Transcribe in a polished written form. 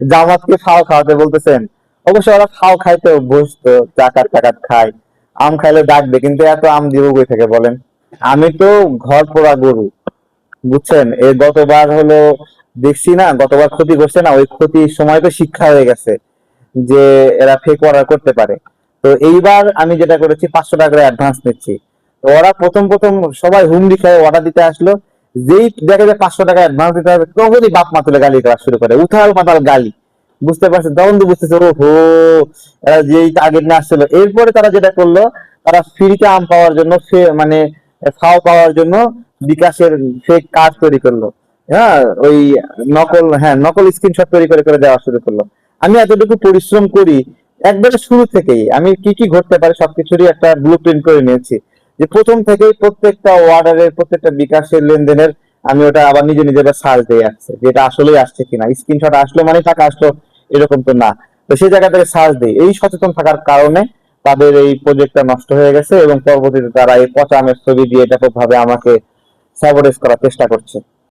জামাতকে ফাও খাওয়াতে বলতেছেন? অবশ্য ওরা ফাও খাইতে অভ্যস্ত, জাকাত টাকাত খায়, আম খাইলে ডাকবে, কিন্তু এত আম দিব কই থেকে বলেন? আমি তো ঘর পোড়া গরু, বুঝছেন? এর গতবার হলো দেখছি না, গতবার ক্ষতি করছে না, ওই ক্ষতির সময় তো শিক্ষা হয়ে গেছে যে এরা ফেক অর্ডার করতে পারে। তো এইবার আমি যেটা করেছি, 500 টাকা করে অ্যাডভান্স নিচ্ছি। তো ওরা প্রথম প্রথম সবাই হুমড়ি খেয়ে অর্ডার দিতে আসলো, যেই দেখে যে 500 টাকা অ্যাডভান্স দিতে হবে, তখনই বাপ মা তুলে গালি দেওয়া শুরু করে, উথাল পাতাল গালি। বুঝতে পারছে, তখন তো বুঝতেছে ও হো, এরা যেই টার্গেট নিয়ে আসছিল। এরপরে তারা যেটা করলো, তারা ফ্রিতে আম পাওয়ার জন্য মানে ফাও পাওয়ার জন্য বিকাশের ফেক কার্ড তৈরি করলো। হ্যাঁ, ওই নকল, হ্যাঁ নকল স্ক্রিনশট তৈরি করে করে দেওয়া শুরু করলো। আমি এতটুকু পরিশ্রম করি, একবারে শুরু থেকেই আমি কি কি ঘটতে পারে সবকিছুরই একটা ব্লু প্রিন্ট করে নিয়েছি, যে প্রথম থেকেই প্রত্যেকটা অর্ডারের, প্রত্যেকটা বিকাশের লেনদেনের আমি ওটা আবার নিজে নিজে সার্চ দিয়ে আসছে, যে এটা আসলেই আসছে কিনা, স্ক্রিনশট আসলো মানে টাকা আসলো এরকম তো না। তো সেই জায়গা থেকে সার্চ দিই, এই সচেতন থাকার কারণে তাদের এই প্রজেক্টটা নষ্ট হয়ে গেছে, এবং পরবর্তীতে তারা এই পচা আমের ছবি দিয়ে ব্যাপকভাবে আমাকে স্যাবোটেজ করার চেষ্টা করছে।